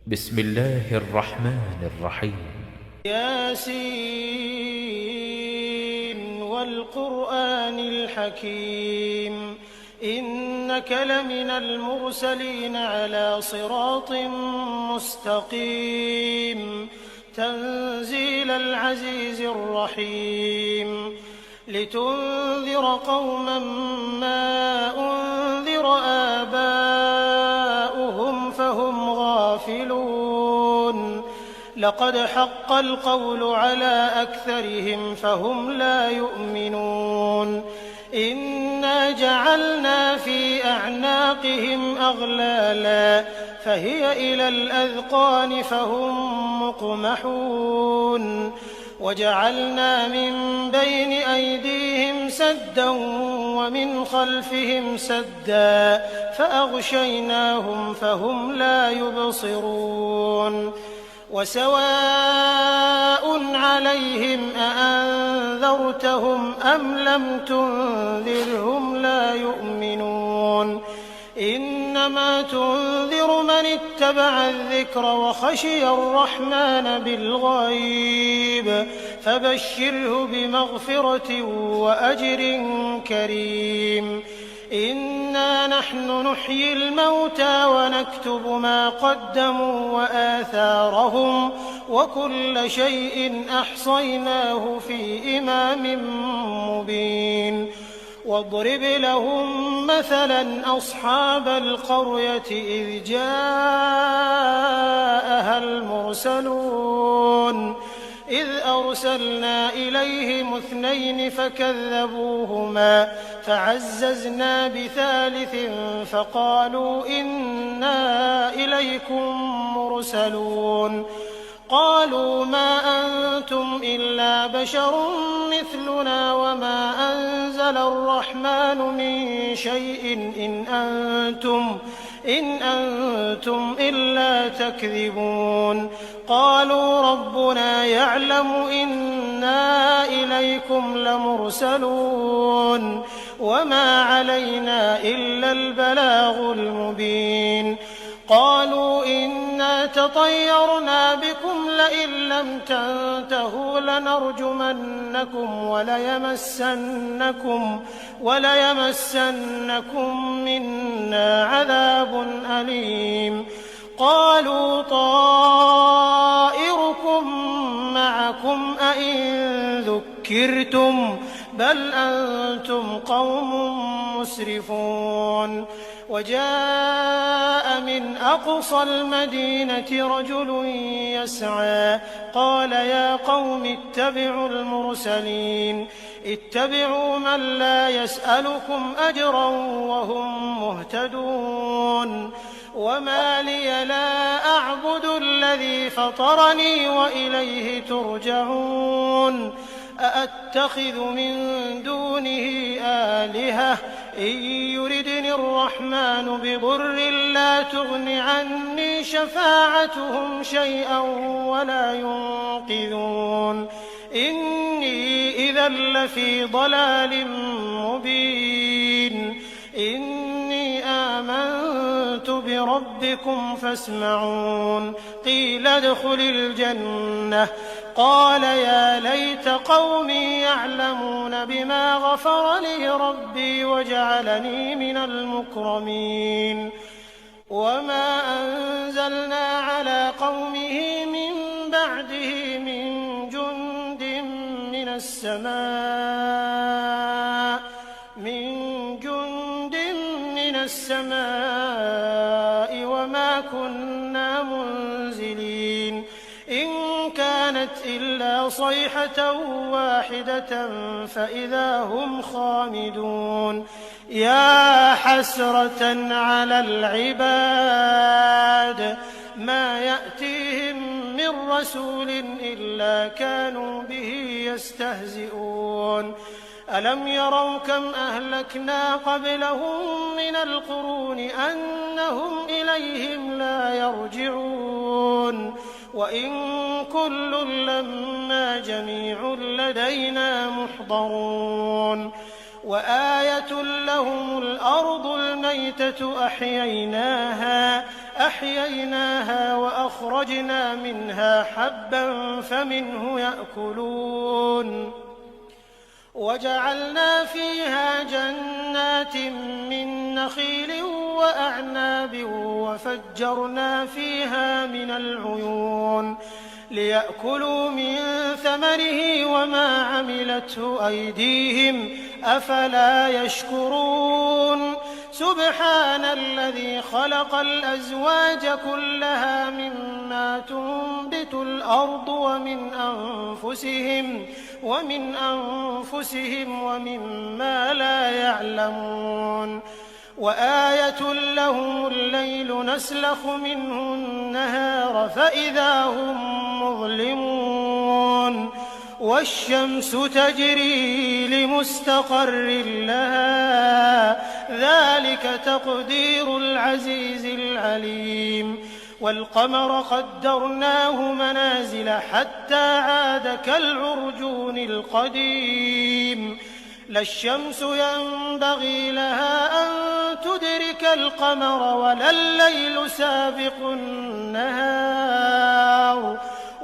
بسم الله الرحمن الرحيم. ياسين والقرآن الحكيم إنك لمن المرسلين على صراط مستقيم تنزيل العزيز الرحيم لتنذر قوما ما أنذر آباؤهم فهم غافلون لقد حق القول على أكثرهم فهم لا يؤمنون إنا جعلنا في أعناقهم أغلالا فهي إلى الأذقان فهم مقمحون وجعلنا من بين أيديهم سدا ومن خلفهم سدا فأغشيناهم فهم لا يبصرون وسواء عليهم أأنذرتهم أم لم تنذرهم لا يؤمنون إنما تنذر من اتبع الذكر وخشي الرحمن بالغيب فبشره بمغفرة وأجر كريم إنا نحن نحيي الموتى ونكتب ما قدموا وآثارهم وكل شيء أحصيناه في إمام مبين واضرب لهم مثلا أصحاب القرية إذ جاءها المرسلون إذ أرسلنا إليهم 2 فكذبوهما فعززنا بثالث فقالوا إنا إليكم مرسلون قالوا ما أنتم إلا بشر مثلنا وما أنزل الرحمن من شيء إن أنتم إلا تكذبون قالوا ربنا يعلم إنا إليكم لمرسلون وما علينا إلا البلاغ المبين قالوا إنا تطيرنا بكم لئن لم تنتهوا لنرجمنكم وليمسنكم منا عذاب أليم قالوا طائركم معكم أئن ذكرتم بل أنتم قوم مسرفون وجاء من أقصى المدينة رجل يسعى قال يا قوم اتبعوا المرسلين اتبعوا من لا يسألكم أجرا وهم مهتدون وما لي لا أعبد الذي فطرني وإليه ترجعون أأتخذ من دونه آلهة إن يردني الرحمن بضر لا تغن عني شفاعتهم شيئا ولا ينقذون إني إذا لفي ضلال مبين إني آمنت بربكم فاسمعون قيل ادخل الجنة قال يا ليت قومي يعلمون بما غفر لي ربي وجعلني من المكرمين وما أنزلنا على قومه من بعده من جند من السماء وما كنا منزلين إن كانت إلا صيحة واحدة فإذا هم خامدون يا حسرة على العباد ما يأتيهم من رسول إلا كانوا به يستهزئون ألم يروا كم أهلكنا قبلهم من القرون أنهم إليهم لا يرجعون وإن كل لما جميع لدينا محضرون وآية لهم الأرض الميتة أحييناها أحييناها وأخرجنا منها حبا فمنه يأكلون وجعلنا فيها جنات من نخيل وأعناب وفجرنا فيها من العيون ليأكلوا من ثمره وما عملته أيديهم أفلا يشكرون سبحان الذي خلق الأزواج كلها مما تنبت الأرض ومن أنفسهم ومما لا يعلمون وآية لهم الليل نسلخ منه النهار فإذا هم مظلمون والشمس تجري لمستقر لها ذلك تقدير العزيز العليم والقمر قدرناه منازل حتى عاد كالعرجون القديم لا الشمس ينبغي لها أن تدرك القمر ولا الليل سابق النهار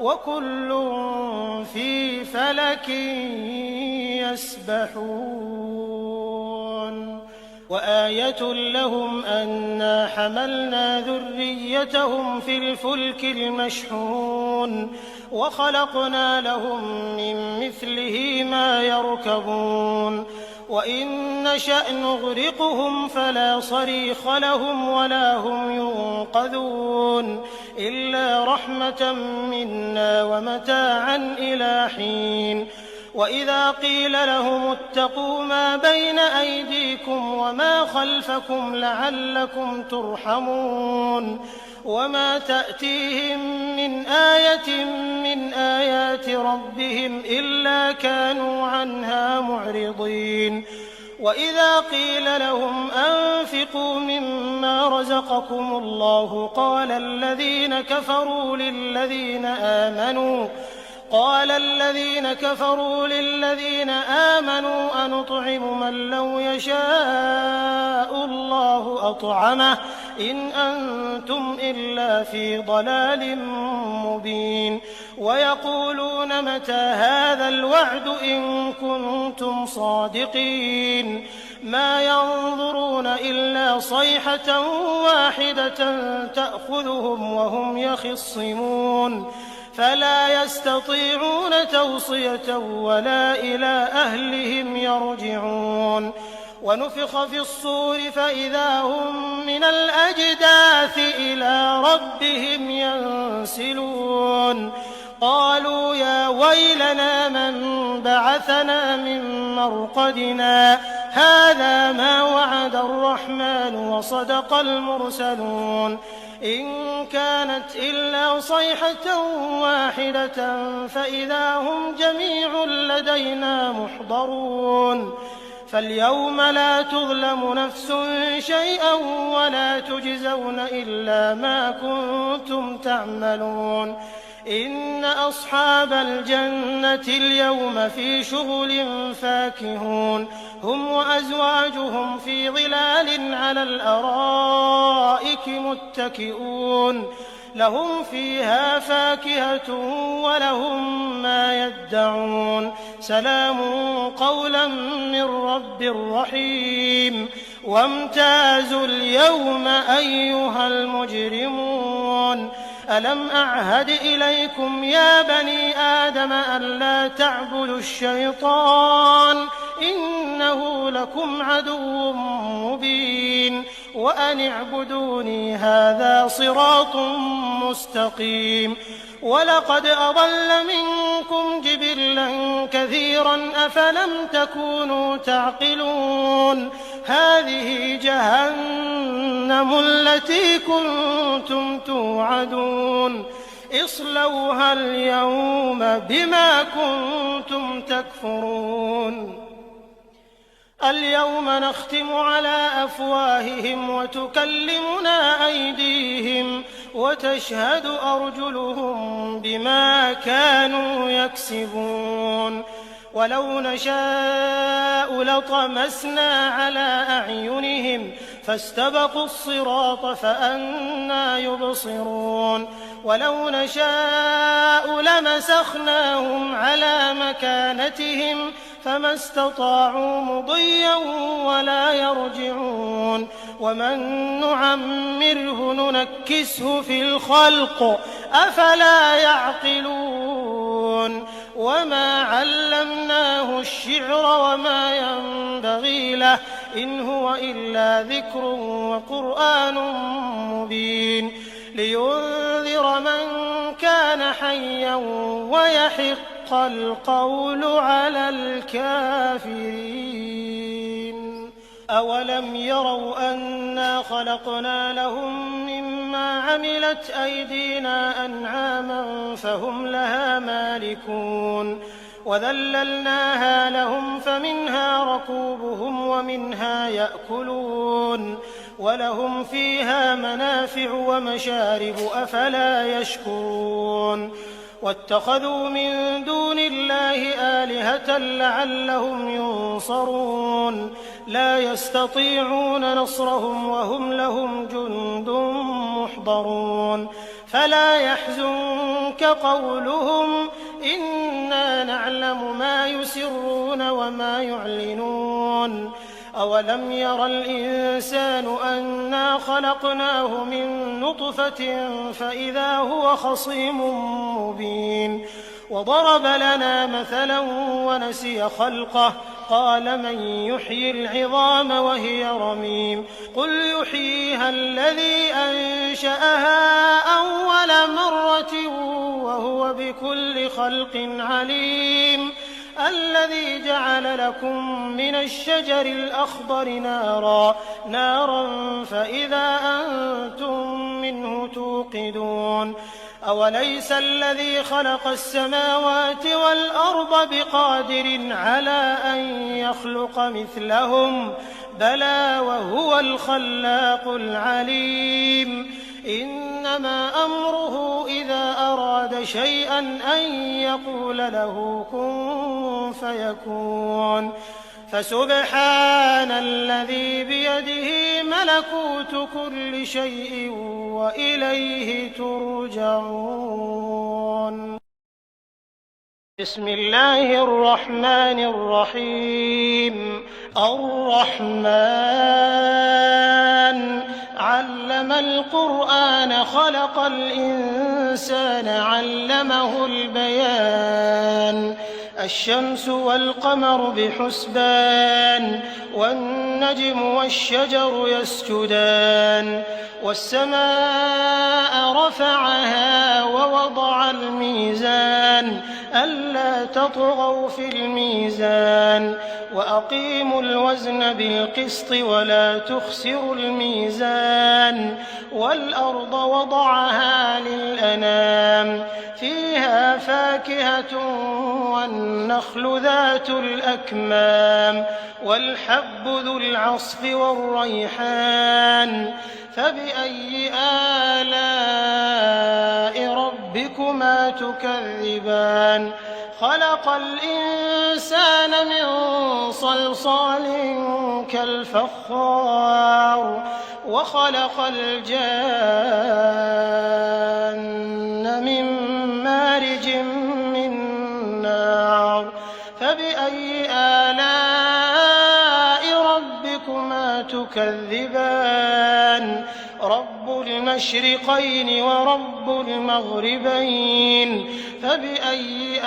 وكل في فلك يسبحون وآية لهم أنا حملنا ذريتهم في الفلك المشحون وخلقنا لهم من مثله ما يركبون وإن نشأ نغرقهم فلا صريخ لهم ولا هم ينقذون إلا رحمة منا ومتاعا إلى حين وإذا قيل لهم اتقوا ما بين أيديكم وما خلفكم لعلكم ترحمون وما تأتيهم من آية من آيات ربهم إلا كانوا عنها معرضين وإذا قيل لهم أنفقوا مما رزقكم الله قال الذين كفروا للذين آمنوا أنطعم من لو يشاء الله أطعمه إن أنتم إلا في ضلال مبين ويقولون متى هذا الوعد إن كنتم صادقين ما ينظرون إلا صيحة واحدة تأخذهم وهم يخصمون فلا يستطيعون توصية ولا إلى أهلهم يرجعون ونفخ في الصور فإذا هم من الأجداث إلى ربهم ينسلون قالوا يا ويلنا من بعثنا من مرقدنا هذا ما وعد الرحمن وصدق المرسلون إن كانت إلا صيحة واحدة فإذا هم جميع لدينا محضرون فاليوم لا تظلم نفس شيئا ولا تجزون إلا ما كنتم تعملون إن أصحاب الجنة اليوم في شغل فاكهون هم وأزواجهم في ظلال على الأرائك متكئون لهم فيها فاكهة ولهم ما يدعون سلام قولا من رب رحيم وامتازوا اليوم أيها المجرمون ألم أعهد إليكم يا بني آدم ألا تعبدوا الشيطان إنه لكم عدو مبين وأن اعبدوني هذا صراط مستقيم ولقد أضل منكم جبلا كثيرا أفلم تكونوا تعقلون هذه جهنم التي كنتم توعدون اصلوها اليوم بما كنتم تكفرون اليوم نختم على أفواههم وتكلمنا أيديهم وتشهد أرجلهم بما كانوا يكسبون ولو نشاء لطمسنا على أعينهم فاستبقوا الصراط فأنى يبصرون ولو نشاء لمسخناهم على مكانتهم فما استطاعوا مضيا ولا يرجعون ومن نعمره ننكسه في الخلق أفلا يعقلون وما علمناه الشعر وما ينبغي له إن هو إلا ذكر وقرآن مبين لينذر من كان حيا ويحق القول على الكافرين أولم يروا أنا خلقنا لهم مما عملت أيدينا أنعاما فهم لها مالكون وذللناها لهم فمنها ركوبهم ومنها يأكلون ولهم فيها منافع ومشارب أفلا يشكرون واتخذوا من دون الله آلهة لعلهم ينصرون لا يستطيعون نصرهم وهم لهم جند محضرون فلا يحزنك قولهم إنا نعلم ما يسرون وما يعلنون أولم ير الإنسان أنا خلقناه من نطفة فإذا هو خصيم مبين وضرب لنا مثلا ونسي خلقه قال من يحيي العظام وهي رميم قل يحييها الذي أنشأها أول مرة وهو بكل خلق عليم الذي جعل لكم من الشجر الأخضر نارا فإذا أنتم منه توقدون أوليس الذي خلق السماوات والأرض بقادر على أن يخلق مثلهم بلى وهو الخلاق العليم إنما أمره إذا أراد شيئا أن يقول له كن فيكون فسبحان الذي بيده ملكوت كل شيء وإليه ترجعون بسم الله الرحمن الرحيم الرحمن علم القرآن خلق الإنسان علمه البيان الشمس والقمر بحسبان والنجم والشجر يسجدان والسماء رفعها ووضع الميزان ألا تطغوا في الميزان وأقيموا الوزن بالقسط ولا تخسروا الميزان والأرض وضعها للأنام فيها فاكهة والنخل ذات الأكمام والحب ذو العصف والريحان فبأي آلاء ربكما تكذبان خلق الإنسان من صلصال كالفخار وخلق الجان من مارج من نار فبأي آلاء ربكما تكذبان رب المشرقين ورب المغربين فبأي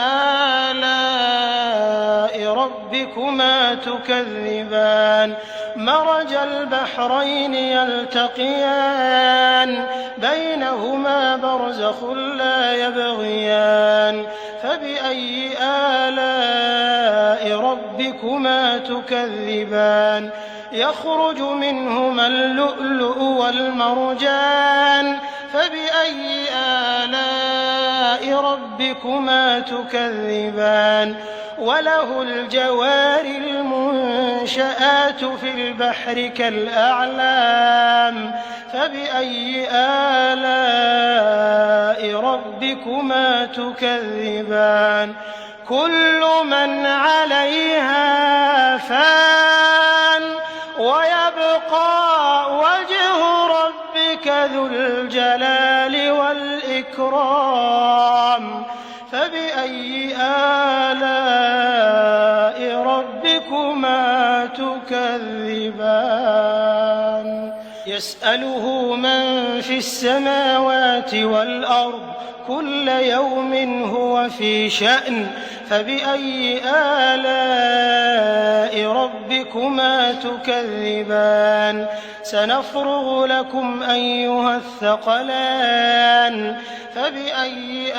آلاء ربكما تكذبان مرج البحرين يلتقيان بينهما برزخ لا يبغيان فبأي آلاء ربكما تكذبان يخرج منهما اللؤلؤ والمرجان فبأي آلاء ربكما تكذبان وله الجوار المنشآت في البحر كالأعلام فبأي آلاء ربكما تكذبان كل من عليها فان ويبقى والإكرام فبأي آلاء ربكما تكذبان يسأله من في السماوات والأرض كل يوم هو في شأن فبأي آلاء ربكما تكذبان سنفرغ لكم أيها الثقلان فبأي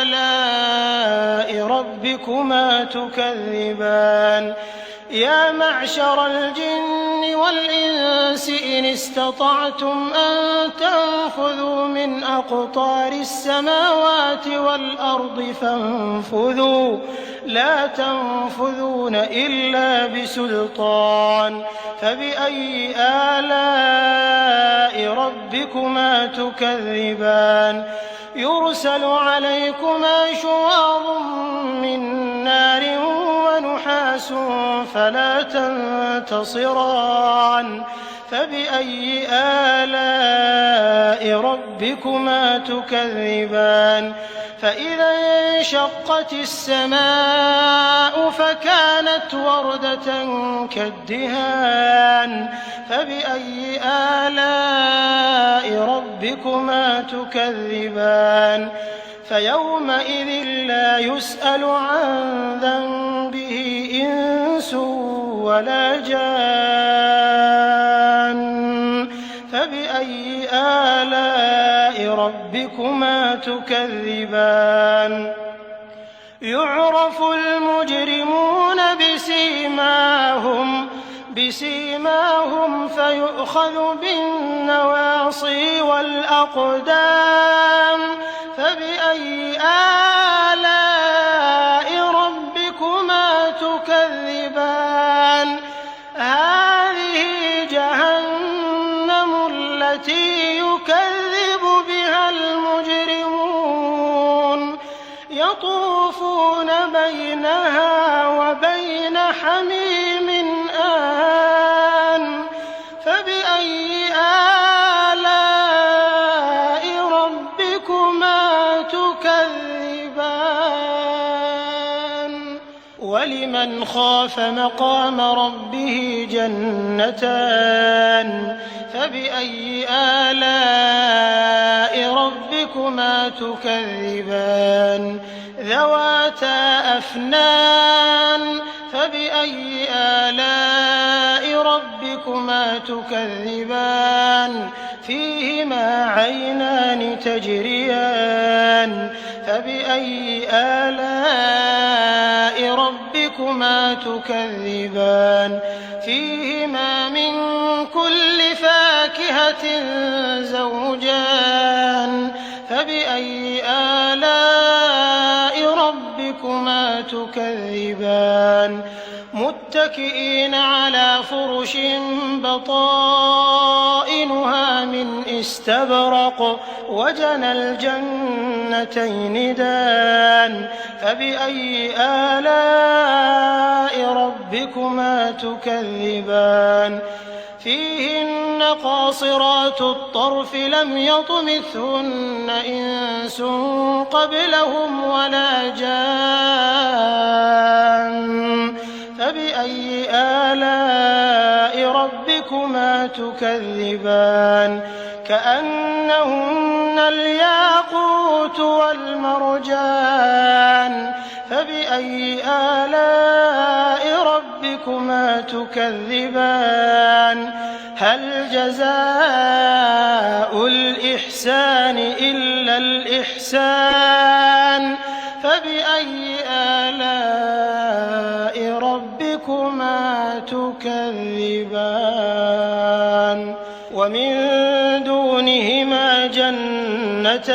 آلاء ربكما تكذبان يا معشر الجن والإنس إن استطعتم أن تنفذوا من أقطار السماوات والأرض فانفذوا لا تنفذون إلا بسلطان فبأي آلاء ربكما تكذبان يرسل عليكما شواظ من نار ونحاس فلا تنتصران فبأي آلاء ربكما تكذبان فإذا انشقت السماء فكانت وردة كالدهان فبأي آلاء ربكما تكذبان فيومئذ لا يسأل عن ذنبه إنس ولا جان فبأي آلاء ربكما تكذبان يعرف المجرمون بسيماهم فيؤخذ بالنواصي والأقدام فبأي آلاء ربكما تكذبان هذه جهنم التي يكذب بها المجرمون يطوفون بينها وبين حميم آن فبأي آلاء ربكما تكذبان ولمن خاف مقام ربه جنتان فبأي آلاء ربكما تكذبان ذواتا أفنان فبأي آلاء ربكما تكذبان فيهما عينان تجريان فبأي آلاء ربكما تكذبان فيهما من كل فاكهة زوجان فبأي آلاء ربكما تكذبان متكئين على فرش بطائنها من استبرق وجنى الجنتين دان فبأي آلاء ربكما تكذبان فيهن قاصرات الطرف لم يطمثهن إنس قبلهم ولا جان فبأي آلاء ربكما تكذبان كأنهن الياقوت والمرجان فبأي آلاء ربكما تكذبان هل جزاء الإحسان إلا الإحسان فبأي آلاء ربكما تكذبان ومن دونهما جنتان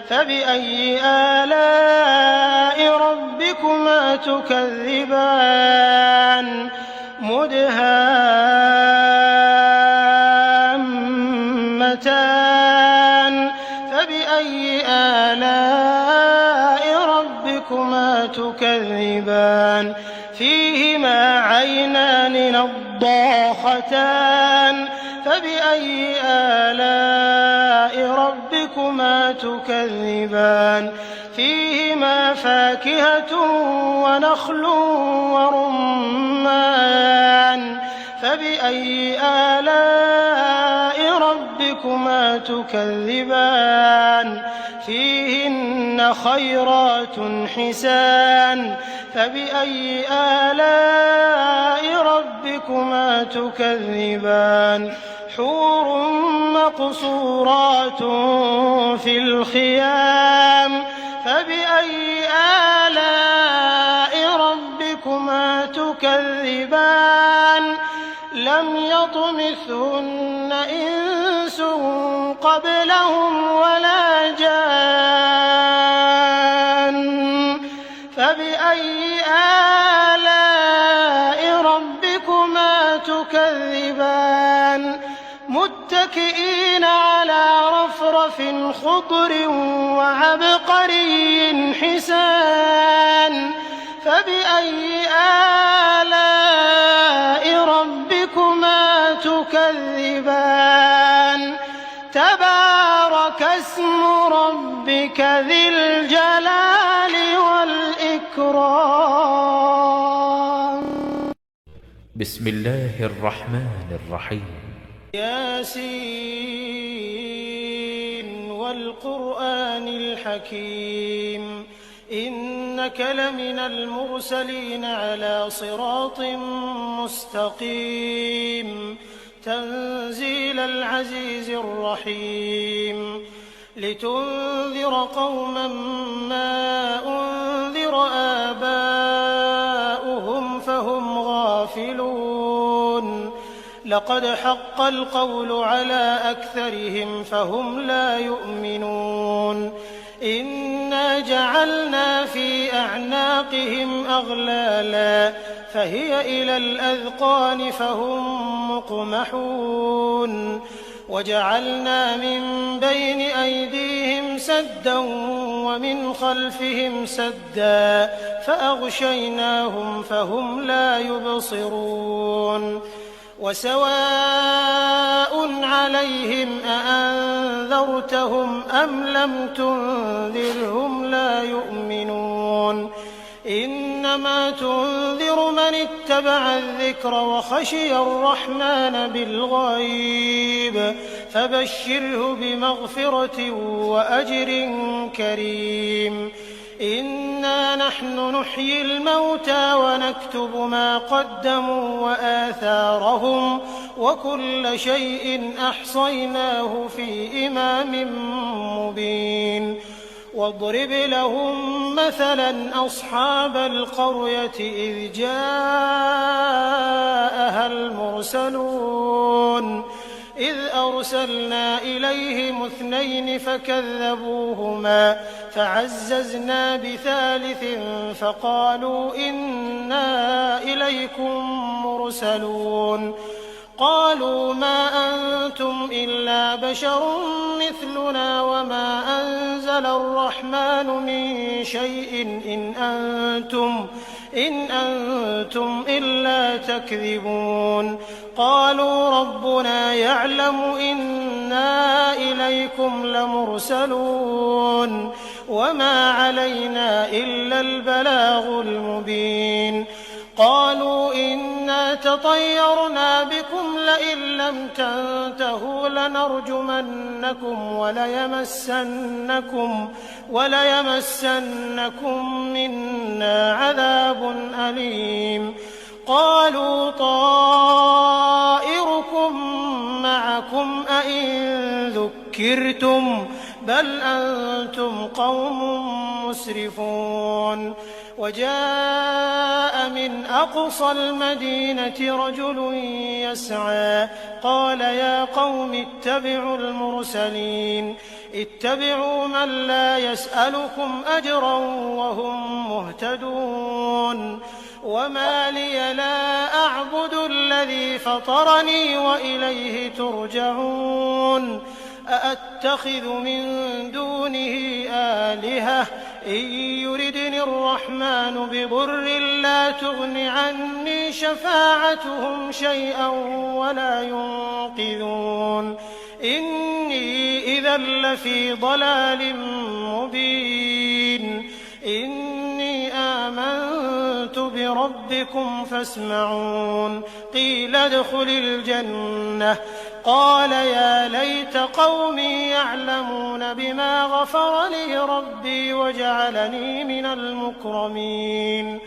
فبأي آلاء ربكما تكذبان مدهامتان فبأي آلاء ربكما تكذبان فيهما عينان نضاختان فبأي آلاء ربكما ربكما تكذبان فيهما فاكهة ونخل ورمان فبأي آلاء ربكما تكذبان فيهن خيرات حسان فبأي آلاء ربكما تكذبان حور مقصورات في الخيام فبأي آلاء ربكما تكذبان لم يطمثهن إنس قبلهم ولا جان فبأي آلاء ربكما تكذبان متكئين على رفرف خضر وعبقري حسان فبأي آلاء ربكما تكذبان تبارك اسم ربك ذي الجلال والإكرام. بسم الله الرحمن الرحيم. ياسين والقرآن الحكيم إنك لمن المرسلين على صراط مستقيم تنزيل العزيز الرحيم لتنذر قوما ما أنذر آباؤهم فهم غافلون لقد حق القول على أكثرهم فهم لا يؤمنون إنا جعلنا في أعناقهم أغلالا فهي إلى الأذقان فهم مقمحون وجعلنا من بين أيديهم سدا ومن خلفهم سدا فأغشيناهم فهم لا يبصرون وسواء عليهم أأنذرتهم أم لم تنذرهم لا يؤمنون إنما تنذر من اتبع الذكر وخشي الرحمن بالغيب فبشره بمغفرة وأجر كريم إنا نحن نحيي الموتى ونكتب ما قدموا وآثارهم وكل شيء أحصيناه في إمام مبين واضرب لهم مثلا أصحاب القرية إذ جاءها المرسلون إذ أرسلنا إليهم 2 فكذبوهما فعززنا بثالث فقالوا إنا إليكم مرسلون قالوا ما أنتم إلا بشر مثلنا وما أنزل الرحمن من شيء إن أنتم إلا تكذبون قالوا ربنا يعلم إنا إليكم لمرسلون وما علينا إلا البلاغ المبين قالوا إنا تطيرنا بكم لئن لم تنتهوا لنرجمنكم وليمسنكم منا عذاب أليم قالوا طائركم معكم أئن ذكرتم بل أنتم قوم مسرفون وجاء من أقصى المدينة رجل يسعى قال يا قوم اتبعوا المرسلين اتبعوا من لا يسألكم أجرا وهم مهتدون وما لي لا أعبد الذي فطرني وإليه ترجعون أأتخذ من دونه آلهة إن يردني الرحمن بضر لا تغن عني شفاعتهم شيئا ولا ينقذون إني إذا لفي ضلال مبين إني آمنت بربكم فاسمعون قيل ادخل الجنة قال يا ليت قومي يعلمون بما غفر لي ربي وجعلني من المكرمين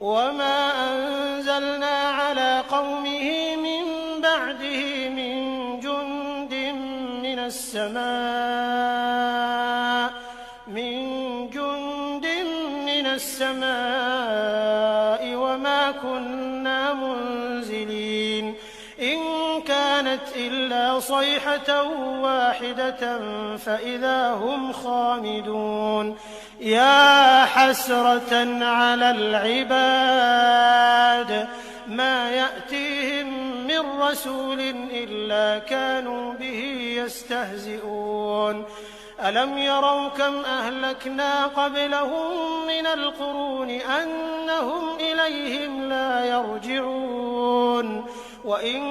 وما أنزلنا على قومه من بعده من جند من السماء وما كنا منزلين إن كانت إلا صيحة واحدة فإذا هم خامدون يا حسرة على العباد ما يأتيهم من رسول إلا كانوا به يستهزئون ألم يروا كم أهلكنا قبلهم من القرون أنهم إليهم لا يرجعون وإن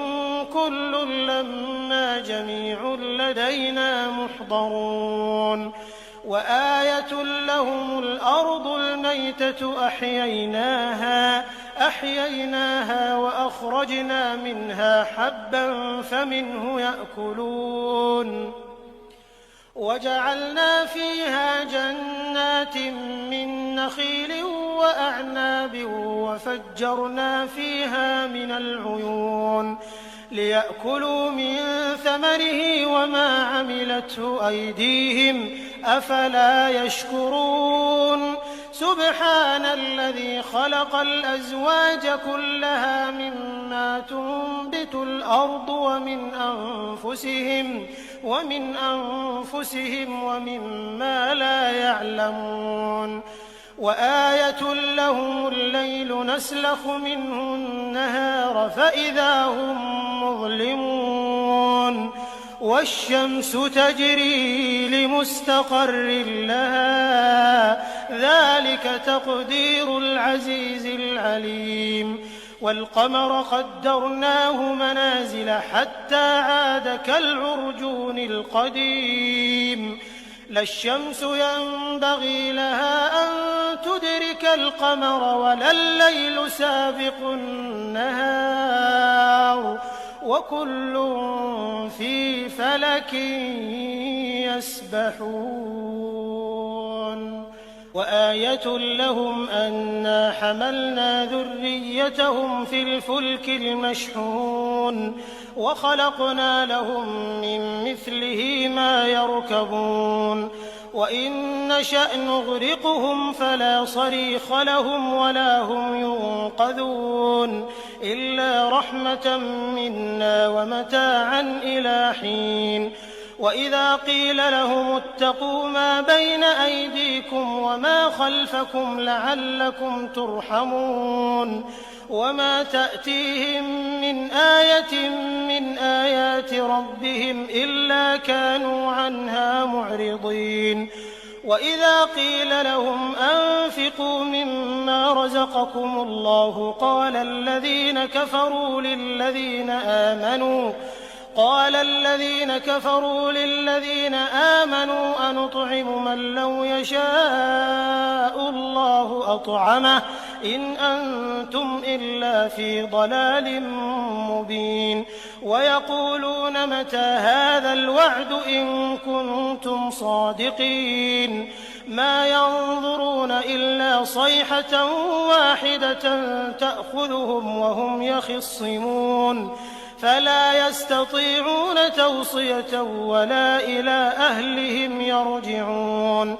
كل لما جميع لدينا محضرون وآية لهم الأرض الميتة أحييناها وأخرجنا منها حبا فمنه يأكلون وجعلنا فيها جنات من نخيل وأعناب وفجرنا فيها من العيون ليأكلوا من ثمره وما عملته أيديهم أفلا يشكرون سبحان الذي خلق الأزواج كلها مما تنبت الأرض ومن أنفسهم ومما لا يعلمون وآية لهم الليل نسلخ منه النهار فإذا هم مظلمون والشمس تجري لمستقر لها ذلك تقدير العزيز العليم والقمر قدرناه منازل حتى عاد كالعرجون القديم لا الشمس ينبغي لها أن تدرك القمر ولا الليل سابق النهار وكل في فلك يسبحون وآية لهم أنا حملنا ذريتهم في الفلك المشحون وخلقنا لهم من مثله ما يركبون وإن نشأ نغرقهم فلا صريخ لهم ولا هم ينقذون إلا رحمة منا ومتاعا إلى حين وإذا قيل لهم اتقوا ما بين أيديكم وما خلفكم لعلكم ترحمون وما تأتيهم من آية من آيات ربهم إلا كانوا عنها معرضين وإذا قيل لهم أنفقوا مما رزقكم الله قال الذين كفروا للذين آمنوا أنطعم من لو يشاء الله أطعمه إن أنتم إلا في ضلال مبين ويقولون متى هذا الوعد إن كنتم صادقين ما ينظرون إلا صيحة واحدة تأخذهم وهم يخصمون فلا يستطيعون توصية ولا إلى أهلهم يرجعون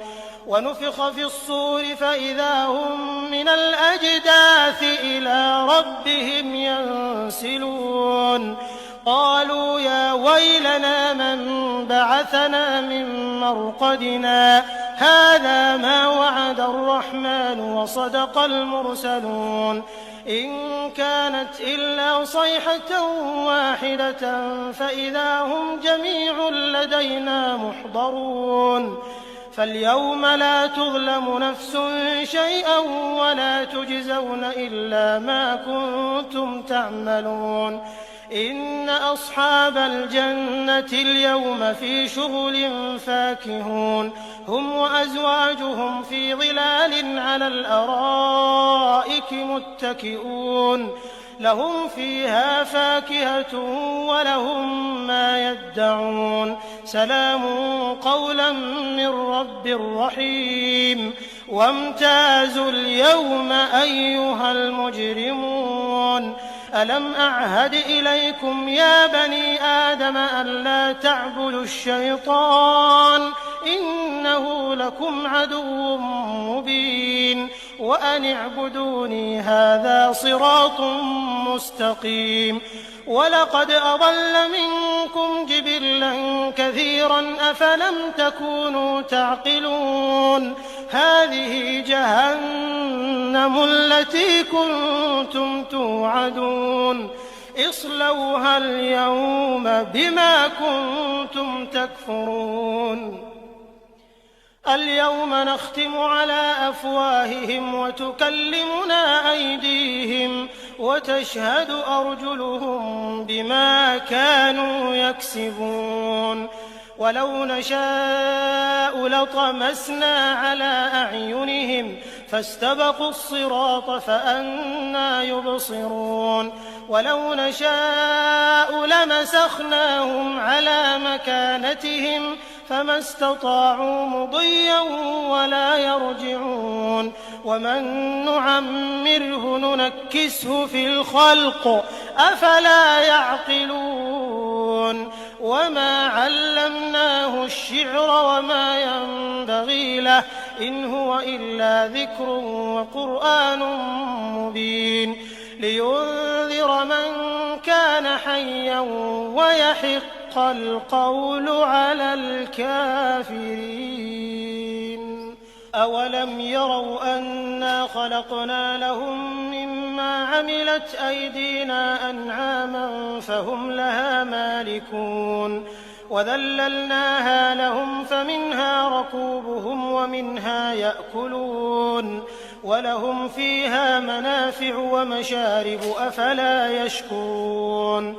ونفخ في الصور فإذا هم من الأجداث إلى ربهم ينسلون قالوا يا ويلنا من بعثنا من مرقدنا هذا ما وعد الرحمن وصدق المرسلون إن كانت إلا صيحة واحدة فإذا هم جميع لدينا محضرون فاليوم لا تظلم نفس شيئا ولا تجزون إلا ما كنتم تعملون إن أصحاب الجنة اليوم في شغل فاكهون هم وأزواجهم في ظلال على الأرائك متكئون لهم فيها فاكهة ولهم ما يدعون سلام قولا من رب رحيم وامتازوا اليوم أيها المجرمون ألم أعهد إليكم يا بني آدم ألا تعبدوا الشيطان إنه لكم عدو مبين وأن اعبدوني هذا صراط مستقيم ولقد أضل منكم جبلا كثيرا أفلم تكونوا تعقلون هذه جهنم التي كنتم توعدون اصلوها اليوم بما كنتم تكفرون اليوم نختم على أفواههم وتكلمنا أيديهم وتشهد أرجلهم بما كانوا يكسبون ولو نشاء لطمسنا على أعينهم فاستبقوا الصراط فأنى يبصرون ولو نشاء لمسخناهم على مكانتهم فما استطاعوا مضيا ولا يرجعون ومن نعمره ننكسه في الخلق أفلا يعقلون وما علمناه الشعر وما ينبغي له إن هو إلا ذكر وقرآن مبين لينذر من كان حيا ويحق القول على الكافرين أولم يروا أنا خلقنا لهم مما عملت أيدينا أنعاما فهم لها مالكون وذللناها لهم فمنها ركوبهم ومنها يأكلون ولهم فيها منافع ومشارب أفلا يشكرون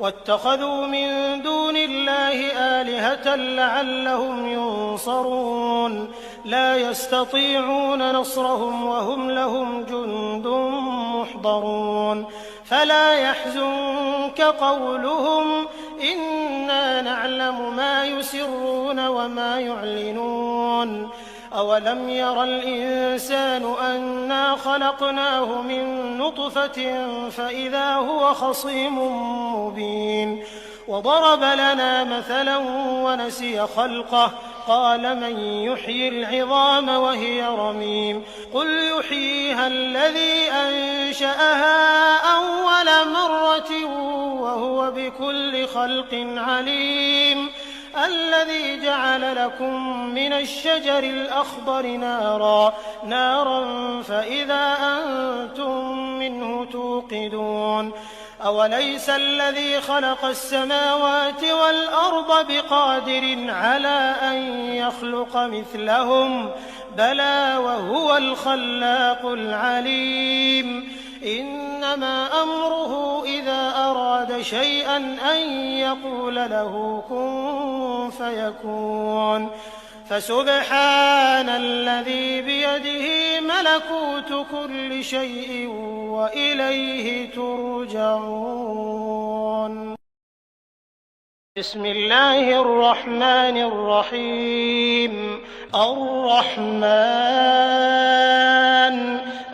واتخذوا من دون الله آلهة لعلهم ينصرون لا يستطيعون نصرهم وهم لهم جند محضرون فلا يحزنك قولهم إنا نعلم ما يسرون وما يعلنون أولم ير الإنسان أنا خلقناه من نطفة فإذا هو خصيم مبين وضرب لنا مثلا ونسي خلقه قال من يحيي العظام وهي رميم قل يحييها الذي أنشأها أول مرة وهو بكل خلق عليم الذي جعل لكم من الشجر الأخضر نارا فإذا أنتم منه توقدون أوليس الذي خلق السماوات والأرض بقادر على أن يخلق مثلهم بلى وهو الخلاق العليم إنما أمره إذا أراد شيئا أن يقول له كن فيكون فسبحان الذي بيده ملكوت كل شيء وإليه ترجعون بسم الله الرحمن الرحيم الرحمن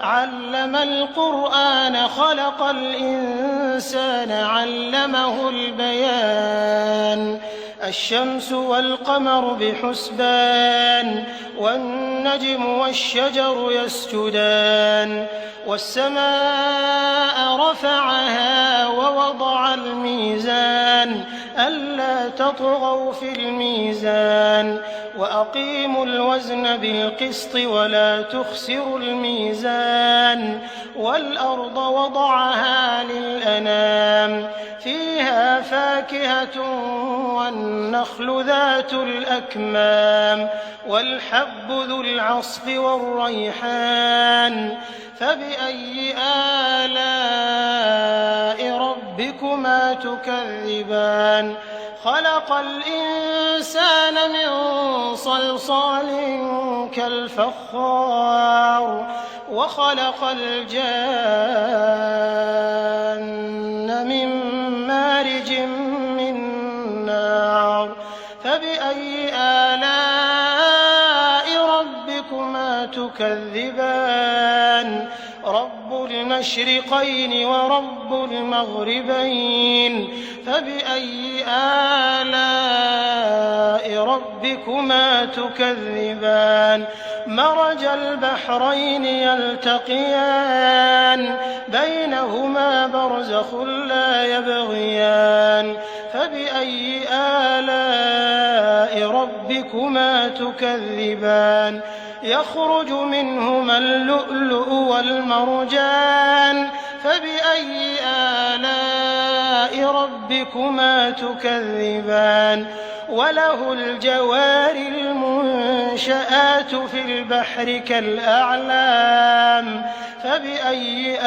علم القرآن خلق الإنسان علمه البيان الشمس والقمر بحسبان والنجم والشجر يسجدان والسماء رفعها ووضع الميزان ألا تطغوا في الميزان وأقيموا الوزن بالقسط ولا تخسروا الميزان والأرض وضعها للأنام فيها فاكهة والنخل ذات الأكمام والحب ذو العصف والريحان فبأي آلاء ربكما تكذبان خلق الإنسان من صلصال كالفخار وخلق الجان من مارج من نار فبأي آلاء ربكما تكذبان رب المشرقين ورب المغربين فبأي آلاء ربكما تكذبان مرج البحرين يلتقيان بينهما برزخ لا يبغيان فبأي آلاء ربكما تكذبان يخرج منهما اللؤلؤ والمرجان فبأي آلاء ربكما تكذبان وله الجوار المنشآت في البحر كالأعلام فبأي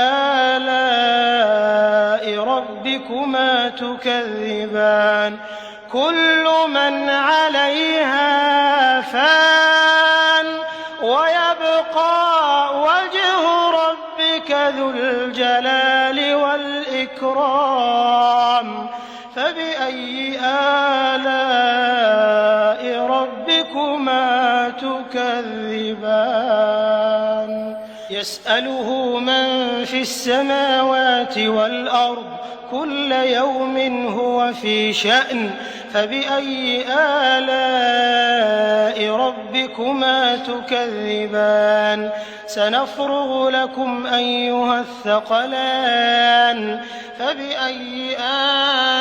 آلاء ربكما تكذبان كل من عليها فان ويبقى وجه ربك ذو الجلال والإكرام فبأي آلاء ربكما تكذبان يسأله من في السماوات والأرض كل يوم هو في شأن فبأي آلاء ربكما تكذبان سنفرغ لكم أيها الثقلان فبأي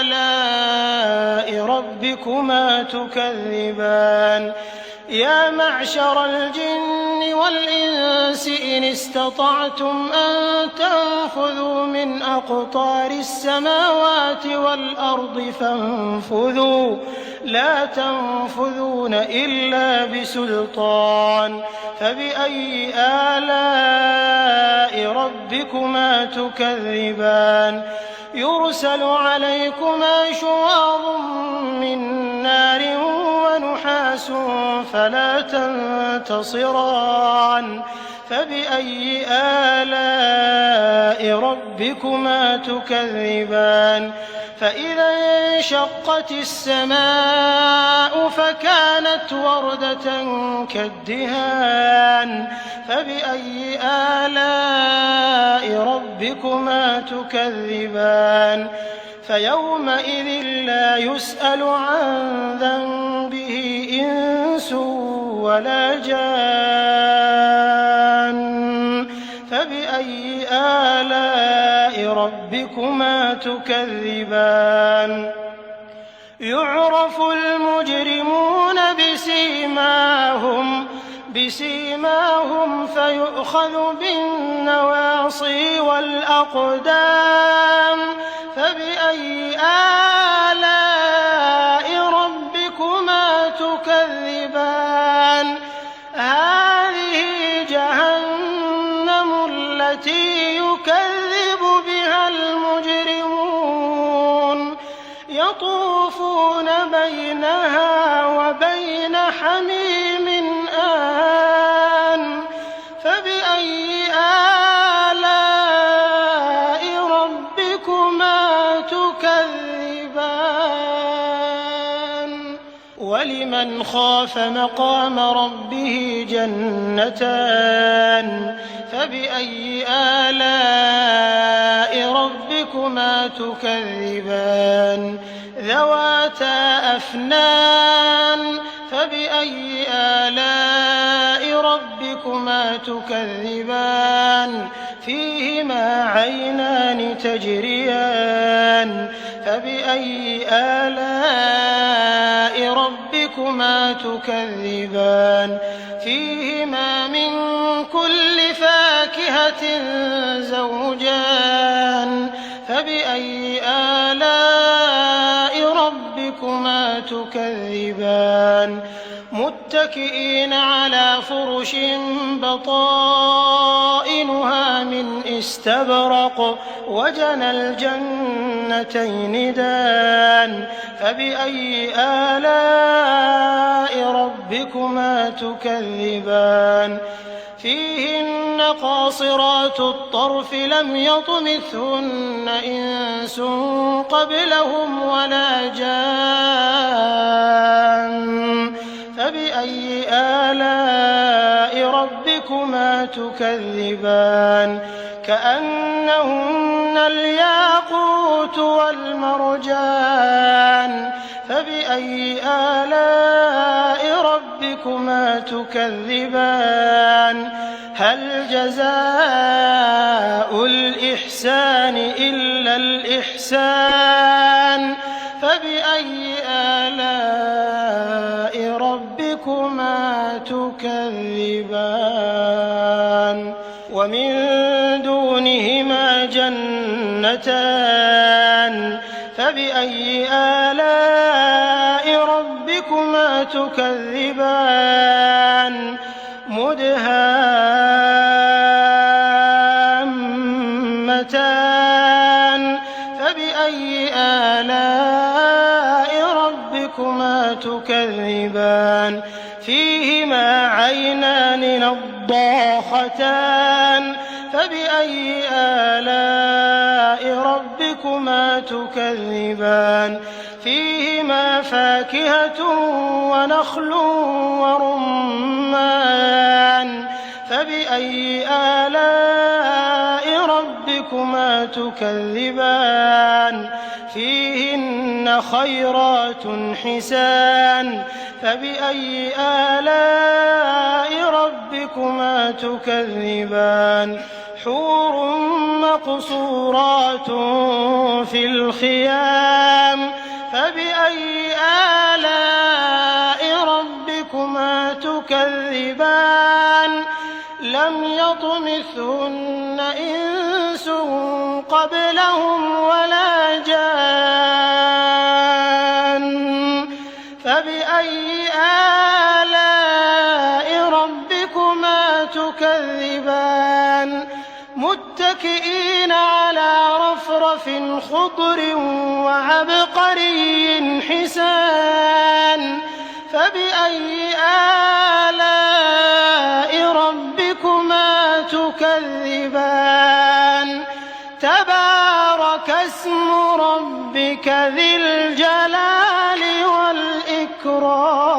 آلاء ربكما تكذبان يا معشر الجن والإنس إن استطعتم أن تنفذوا من أقطار السماوات والأرض فانفذوا لا تنفذون إلا بسلطان فبأي آلاء ربكما تكذبان يرسل عليكما شواظ من نار ونحاس فلا تنتصران فبأي آلاء ربكما تكذبان فإذا انشقت السماء فكانت وردة كالدهان فبأي آلاء ربكما تكذبان فيومئذ لا يسأل عن ذنبه إنس ولا جان فبأي آلاء ربكما تكذبان يعرف المجرمون بسيماهم فيؤخذ بالنواصي والأقدام فبأي آلاء ربكما تكذبان هذه جهنم التي يكذب بها المجرمون يطوفون بينها وبين حميم آن فبأي آلاء ربكما تكذبان ولمن خاف مقام ربه جنتان فبأي آلاء ربكما تكذبان ذواتا أفنان فبأي آلاء ربكما تكذبان فيهما عينان تجريان فبأي آلاء ربكما ربكما تكذبان فيهما من كل فاكهة زوجان فبأي آلاء ربكما تكذبان متكئين على فرش بطائنها من استبرق وجنى الجنتين دان فبأي آلاء ربكما تكذبان فيهن قاصرات الطرف لم يطمثهن إنس قبلهم ولا جان فبأي آلاء ربكما تكذبان كأنهن الياقوت والمرجان فبأي آلاء ربكما تكذبان هل جزاء الإحسان إلا الإحسان فبأي آلاء ربكما تكذبان ومن دونهما جنتان فبأي آلاء ربكما تكذبان مدهامتان فبأي آلاء ربكما تكذبان فيهما عينان نضاختان فبأي آلاء ربكما تكذبان فيهما فاكهة ونخل ورمان فبأي آلاء ربكما تكذبان فيهن خيرات حسان فبأي آلاء ربكما تكذبان حور مقصورات في الخيام فبأي آلاء ربكما تكذبان لم يطمثهن إنس قبلهم ولا جان فبأي آلاء ربكما تكذبان متكئين على رفرف خضر وعبقري حسان فبأي آلاء ربكما تكذبان تبارك اسم ربك ذي الجلال والإكرام